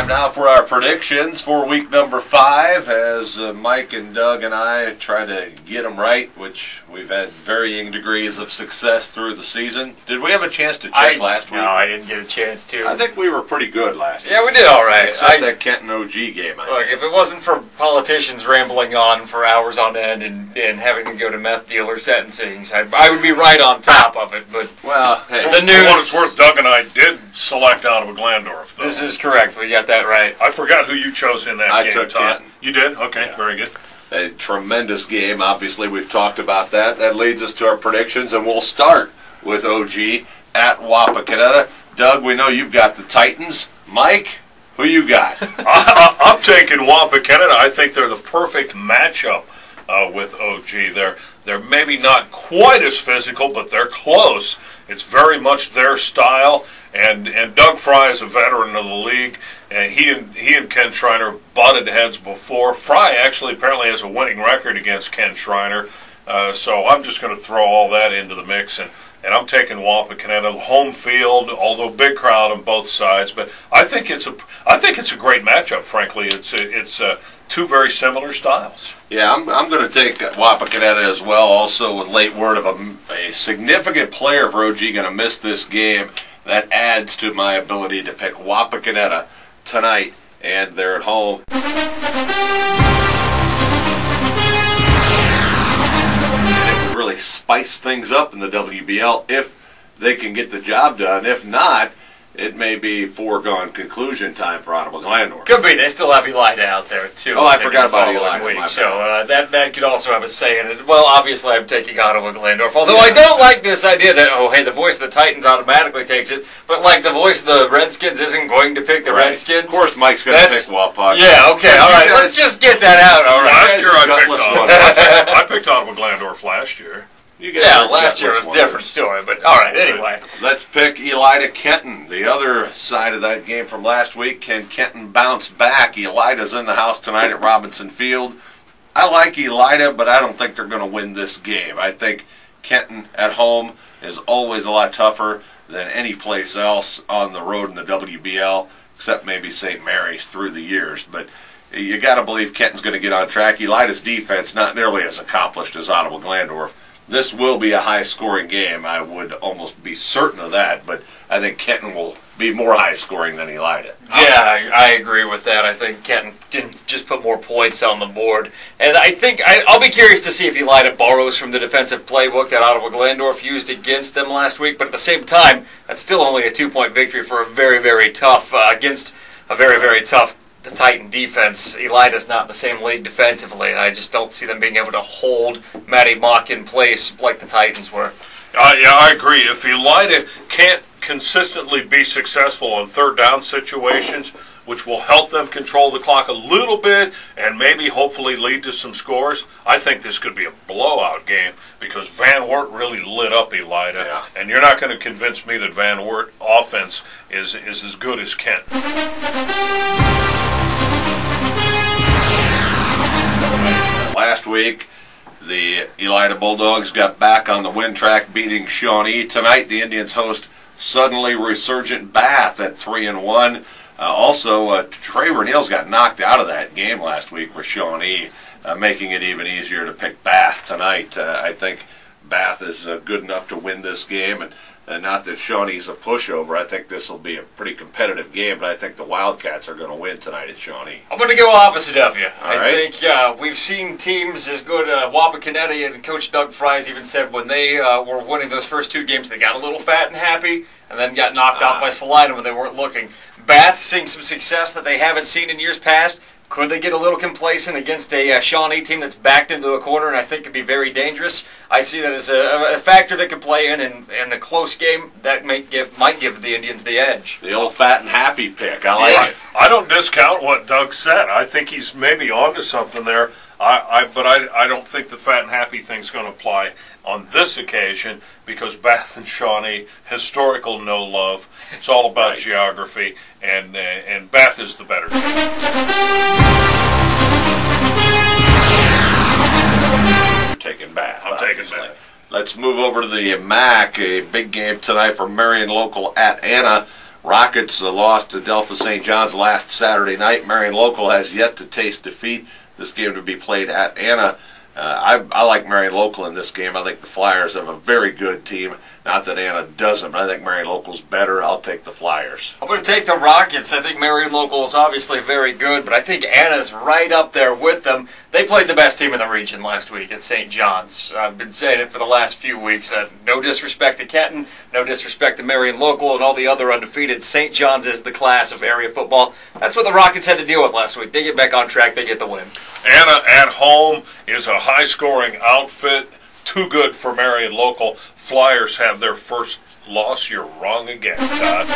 Time now for our predictions for week number 5 as Mike and Doug and I try to get them right, which we've had varying degrees of success through the season. Did we have a chance to check last week? No, I didn't get a chance to. I think we were pretty good last week. Yeah, we did all right. Except that Kenton OG game. Look, if it wasn't for politicians rambling on for hours on end and having to go to meth dealer sentencings, I would be right on top of it. But well, hey, for the news, for what it's worth, Doug and I did select Ottawa-Glandorf, though. This is correct. We got that right. I forgot who you chose in that game, took Todd. Kenton. You did? Okay, Yeah. very good. A tremendous game. Obviously, we've talked about that. That leads us to our predictions, and we'll start with OG at Wapakoneta. Doug, we know you've got the Titans. Mike, who you got? I'm taking Wapakoneta. I think they're the perfect matchup with OG. They're maybe not quite as physical, but they're close. It's very much their style. And Doug Fry is a veteran of the league, and he and Ken Schreiner butted heads before. Fry actually apparently has a winning record against Ken Schreiner, so I'm just going to throw all that into the mix, and I'm taking Wapakoneta home field, although big crowd on both sides. But I think it's a great matchup. Frankly, it's two very similar styles. Yeah, I'm going to take Wapakoneta as well. Also, with late word of a significant player for OG going to miss this game. That adds to my ability to pick Wapakoneta tonight, and they're at home. They can really spice things up in the WBL if they can get the job done. If not, it may be foregone conclusion time for Ottawa-Glandorf. Could be. They still have Elida out there, too. Oh, I forgot about Elida. So that could also have a say in it. Well, obviously, I'm taking Ottawa-Glandorf. Although I don't like this idea that, oh, hey, the voice of the Titans automatically takes it. But, like, the voice of the Redskins isn't going to pick the Redskins. Of course, Mike's going to pick Wapak. Yeah, okay, all right. Let's just get that out. All right. Last year I picked Ottawa-Glandorf last year. Yeah, last year was a different story, but all right, anyway. Let's pick Elida Kenton, the other side of that game from last week. Can Kenton bounce back? Elida's in the house tonight at Robinson Field. I like Elida, but I don't think they're going to win this game. I think Kenton at home is always a lot tougher than any place else on the road in the WBL, except maybe St. Mary's through the years. But you got to believe Kenton's going to get on track. Elida's defense not nearly as accomplished as Ottawa-Glandorf. This will be a high-scoring game. I would almost be certain of that, but I think Kenton will be more high-scoring than Elida. Yeah, I agree with that. I think Kenton didn't just put more points on the board. And I think I'll be curious to see if Elida borrows from the defensive playbook that Ottawa-Glandorf used against them last week. But at the same time, that's still only a 2-point victory for a very, very tough, against a very, very tough Titan defense. Elida's not in the same league defensively, and I just don't see them being able to hold Matty Mock in place like the Titans were. Yeah, I agree. If Elida can't consistently be successful on third down situations, which will help them control the clock a little bit and maybe hopefully lead to some scores, I think this could be a blowout game because Van Wert really lit up Elida, and you're not going to convince me that Van Wert offense is as good as Kent. Last week, the Elida Bulldogs got back on the win track, beating Shawnee. Tonight, the Indians host suddenly resurgent Bath at 3-1. Also, Trey Renneals got knocked out of that game last week for Shawnee, making it even easier to pick Bath tonight. I think Bath is good enough to win this game, and not that Shawnee's a pushover. I think this will be a pretty competitive game, but I think the Wildcats are going to win tonight at Shawnee. I'm going to go opposite of you. I think we've seen teams as good, Wapakoneta, and Coach Doug Fry's even said when they were winning those first 2 games, they got a little fat and happy, and then got knocked out by Salina when they weren't looking. Bath seeing some success that they haven't seen in years past. Could they get a little complacent against a Shawnee team that's backed into a corner and I think could be very dangerous? I see that as a factor that could play in a close game that might give the Indians the edge. The old fat and happy pick. I like it. I don't discount what Doug said. I think he's maybe onto something there. But I don't think the fat and happy thing's going to apply on this occasion because Bath and Shawnee, historical no love. It's all about geography, and Bath is the better team. You're taking Bath. I'm taking Bath. Let's move over to the MAC, a big game tonight for Marion Local at Anna. Rockets lost to Delphi St. John's last Saturday night. Marion Local has yet to taste defeat. This game to be played at Anna. I like Marion Local in this game. I think the Flyers have a very good team. Not that Anna doesn't, but I think Marion Local's better. I'll take the Flyers. I'm going to take the Rockets. I think Marion Local is obviously very good, but I think Anna's right up there with them. They played the best team in the region last week at St. John's. I've been saying it for the last few weeks. No disrespect to Kenton, no disrespect to Marion Local and all the other undefeated. St. John's is the class of area football. That's what the Rockets had to deal with last week. They get back on track. They get the win. Anna at home is a high-scoring outfit. Too good for Marion Local. Flyers have their first loss. You're wrong again, Todd.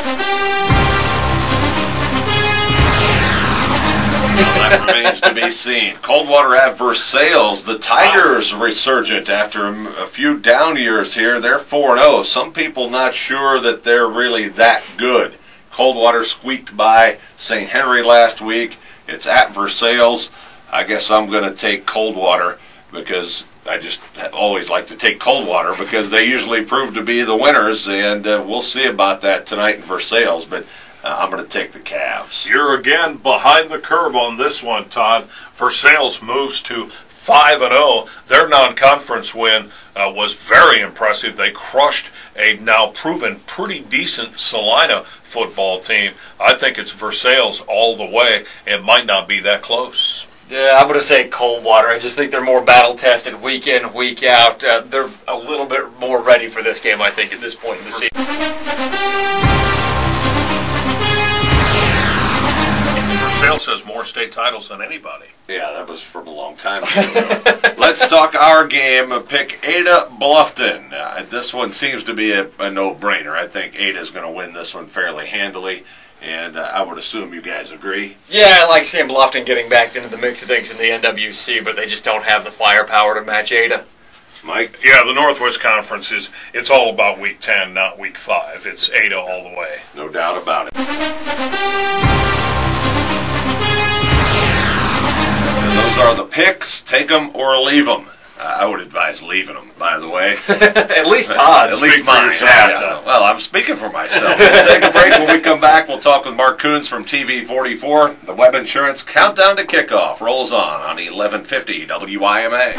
Well, that remains to be seen. Coldwater at Versailles. The Tigers resurgent after a few down years here. They're 4-0. Some people not sure that they're really that good. Coldwater squeaked by St. Henry last week. It's at Versailles. I guess I'm going to take Coldwater because I just always like to take Coldwater because they usually prove to be the winners, and we'll see about that tonight in Versailles, but I'm going to take the Cavs. You're again behind the curve on this one, Todd. Versailles moves to 5-0. Their non-conference win was very impressive. They crushed a now proven pretty decent Salina football team. I think it's Versailles all the way. It might not be that close. Yeah, I'm going to say Coldwater. I just think they're more battle-tested week in, week out. They're a little bit more ready for this game, I think, at this point in the season. Versailles has more state titles than anybody. Yeah, that was from a long time ago. Let's talk our game. Pick Ada Bluffton. This one seems to be a no-brainer. I think Ada's going to win this one fairly handily. And I would assume you guys agree. Yeah, I like seeing Bluffton getting back into the mix of things in the NWC, but they just don't have the firepower to match Ada. Mike? Yeah, the Northwest Conference it's all about Week 10, not Week 5. It's Ada all the way. No doubt about it. And those are the picks. Take them or leave them. I would advise leaving them, by the way. At least Todd. At least mine. Yeah. Well, I'm speaking for myself. We'll take a break. When we come back, we'll talk with Mark Coons from TV 44. The Web Insurance Countdown to Kickoff rolls on 1150 WIMA.